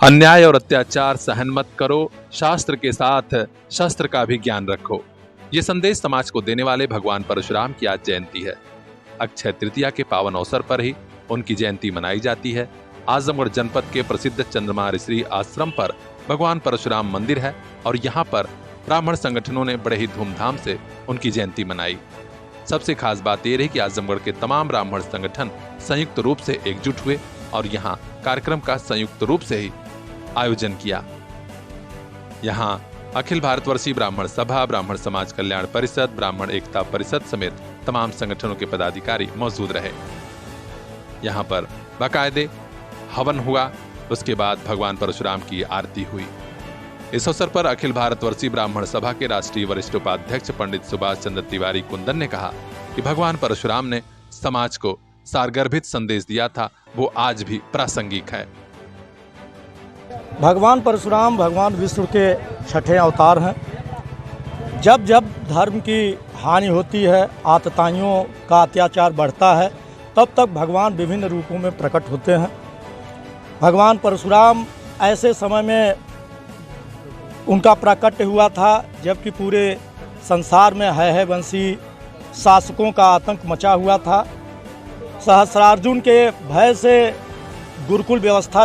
अन्याय और अत्याचार सहन मत करो, शास्त्र के साथ शस्त्र का भी ज्ञान रखो। ये संदेश समाज को देने वाले भगवान परशुराम की आज जयंती है। अक्षय तृतीया के पावन अवसर पर ही उनकी जयंती मनाई जाती है। आजमगढ़ जनपद के प्रसिद्ध चंद्रमा ऋषि आश्रम पर भगवान परशुराम मंदिर है और यहाँ पर ब्राह्मण संगठनों ने बड़े ही धूमधाम से उनकी जयंती मनाई। सबसे खास बात यह रही कि आजमगढ़ के तमाम ब्राह्मण संगठन संयुक्त रूप से एकजुट हुए और यहाँ कार्यक्रम का संयुक्त रूप से ही आयोजन किया। यहाँ अखिल भारतवर्षीय ब्राह्मण सभा, ब्राह्मण समाज कल्याण परिषद, ब्राह्मण एकता परिषद समेत तमाम संगठनों के पदाधिकारी मौजूद रहे। यहाँ पर बाकायदे हवन हुआ, उसके बाद भगवान परशुराम की आरती हुई। इस अवसर पर अखिल भारतवर्षीय ब्राह्मण सभा के राष्ट्रीय वरिष्ठ उपाध्यक्ष पंडित सुभाष चंद्र तिवारी कुंदन ने कहा कि भगवान परशुराम ने समाज को सारगर्भित संदेश दिया था, वो आज भी प्रासंगिक है। भगवान परशुराम भगवान विष्णु के छठे अवतार हैं। जब जब धर्म की हानि होती है, आतताइयों का अत्याचार बढ़ता है, तब तक भगवान विभिन्न रूपों में प्रकट होते हैं। भगवान परशुराम ऐसे समय में उनका प्राकट्य हुआ था जबकि पूरे संसार में है वंशी शासकों का आतंक मचा हुआ था। सहस्रार्जुन के भय से गुरुकुल व्यवस्था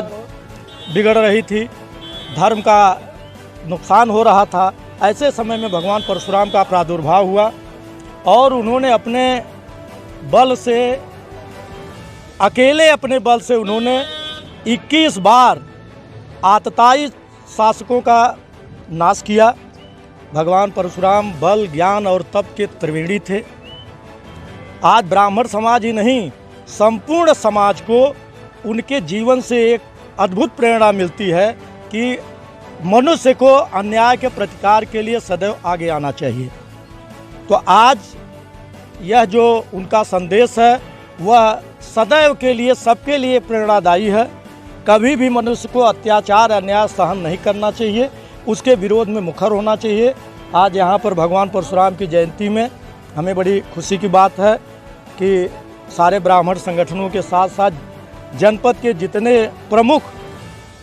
बिगड़ रही थी, धर्म का नुकसान हो रहा था। ऐसे समय में भगवान परशुराम का प्रादुर्भाव हुआ और उन्होंने अपने बल से, अकेले अपने बल से उन्होंने 21 बार आतताई शासकों का नाश किया। भगवान परशुराम बल, ज्ञान और तप के त्रिवेणी थे। आज ब्राह्मण समाज ही नहीं, संपूर्ण समाज को उनके जीवन से एक अद्भुत प्रेरणा मिलती है कि मनुष्य को अन्याय के प्रतिकार के लिए सदैव आगे आना चाहिए। तो आज यह जो उनका संदेश है वह सदैव के लिए, सबके लिए प्रेरणादायी है। कभी भी मनुष्य को अत्याचार, अन्याय सहन नहीं करना चाहिए, उसके विरोध में मुखर होना चाहिए। आज यहाँ पर भगवान परशुराम की जयंती में हमें बड़ी खुशी की बात है कि सारे ब्राह्मण संगठनों के साथ साथ जनपद के जितने प्रमुख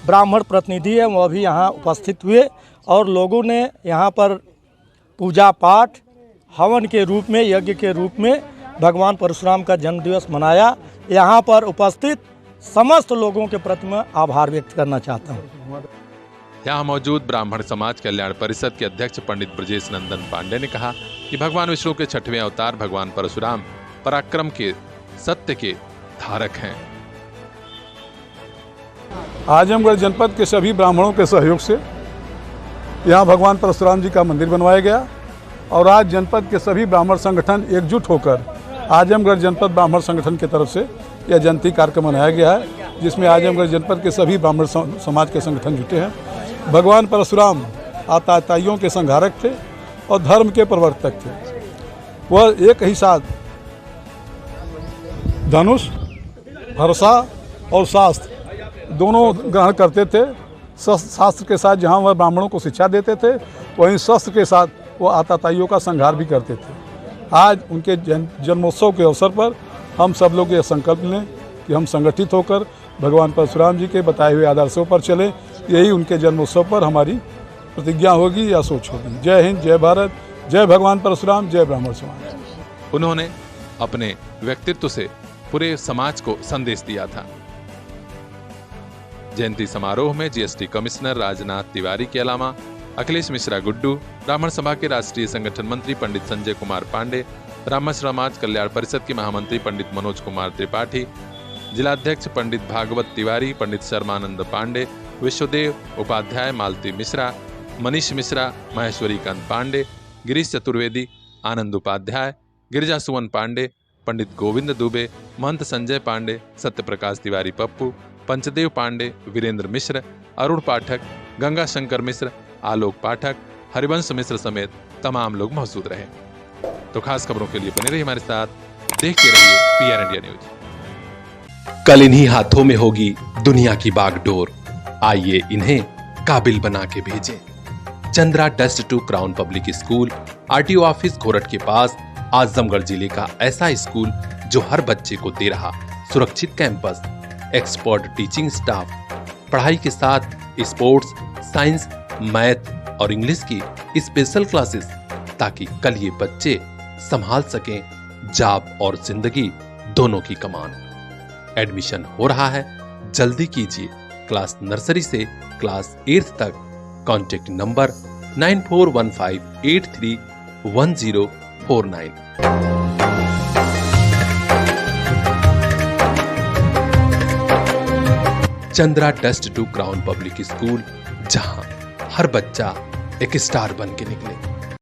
ब्राह्मण प्रतिनिधि हैं वह भी यहाँ उपस्थित हुए और लोगों ने यहाँ पर पूजा पाठ, हवन के रूप में, यज्ञ के रूप में भगवान परशुराम का जन्मदिवस मनाया। यहाँ पर उपस्थित समस्त लोगों के प्रति मैं आभार व्यक्त करना चाहता हूँ। यहाँ मौजूद ब्राह्मण समाज कल्याण परिषद के अध्यक्ष पंडित ब्रजेश नंदन पांडे ने कहा कि भगवान विष्णु के छठवें अवतार भगवान परशुराम पराक्रम के, सत्य के धारक हैं। आजमगढ़ जनपद के सभी ब्राह्मणों के सहयोग से यहाँ भगवान परशुराम जी का मंदिर बनवाया गया और आज जनपद के सभी ब्राह्मण संगठन एकजुट होकर आजमगढ़ जनपद ब्राह्मण संगठन की तरफ से यह जयंती कार्यक्रम मनाया गया है, जिसमें आजमगढ़ जनपद के सभी ब्राह्मण समाज के संगठन जुटे हैं। भगवान परशुराम आतताइयों के संहारक थे और धर्म के प्रवर्तक थे। वह एक ही साथ धनुष, हर्षा और शास्त्र दोनों ग्रहण करते थे। शास्त्र के साथ जहाँ वह ब्राह्मणों को शिक्षा देते थे, वहीं शस्त्र के साथ वो आतताइयों का संहार भी करते थे। आज उनके जन्मोत्सव के अवसर पर हम सब लोग ये संकल्प लें कि हम संगठित होकर भगवान परशुराम जी के बताए हुए आदर्शों पर चलें। यही उनके जन्मोत्सव पर हमारी प्रतिज्ञा होगी या सोच होगी। जय हिंद, जय भारत, जय भगवान परशुराम, जय ब्राह्मण समाज। उन्होंने अपने व्यक्तित्व से पूरे समाज को संदेश दिया था। जयंती समारोह में जीएसटी कमिश्नर राजनाथ तिवारी के अलावा अखिलेश मिश्रा गुड्डू, ब्राह्मण सभा के राष्ट्रीय संगठन मंत्री पंडित संजय कुमार पांडे, ब्राह्मण समाज कल्याण परिषद के महामंत्री पंडित मनोज कुमार त्रिपाठी, जिलाध्यक्ष पंडित भागवत तिवारी, पंडित शर्मानंद पांडे, विश्वदेव उपाध्याय, मालती मिश्रा, मनीष मिश्रा, महेश्वरी कांत पांडे, गिरीश चतुर्वेदी, आनंद उपाध्याय, गिरिजा सुवन पांडे, पंडित गोविंद दुबे, महंत संजय पांडे, सत्यप्रकाश तिवारी पप्पू, पंचदेव पांडे, वीरेंद्र मिश्र, अरुण पाठक, गंगा शंकर मिश्र, आलोक पाठक, हरिवंश मिश्र समेत तमाम लोग मौजूद रहे। तो खास खबरों के लिए बने रहिए हमारे साथ, देखते रहिए PR इंडिया न्यूज। कल इन्हीं हाथों में होगी दुनिया की बागडोर। आइए इन्हें काबिल बना के भेजें। Chandra dust to crown public school, RTO office Ghorat के पास, आजमगढ़ जिले का ऐसा स्कूल जो हर बच्चे को दे रहा सुरक्षित कैंपस, एक्सपर्ट टीचिंग स्टाफ, पढ़ाई के साथ स्पोर्ट्स, साइंस, मैथ और इंग्लिश की स्पेशल क्लासेस, ताकि कल ये बच्चे संभाल सकें जॉब और जिंदगी दोनों की कमान। एडमिशन हो रहा है, जल्दी कीजिए। क्लास नर्सरी से क्लास 8th तक। Contact number 9415831049। Chandra dust to crown public school, जहां हर बच्चा एक स्टार बन के निकले।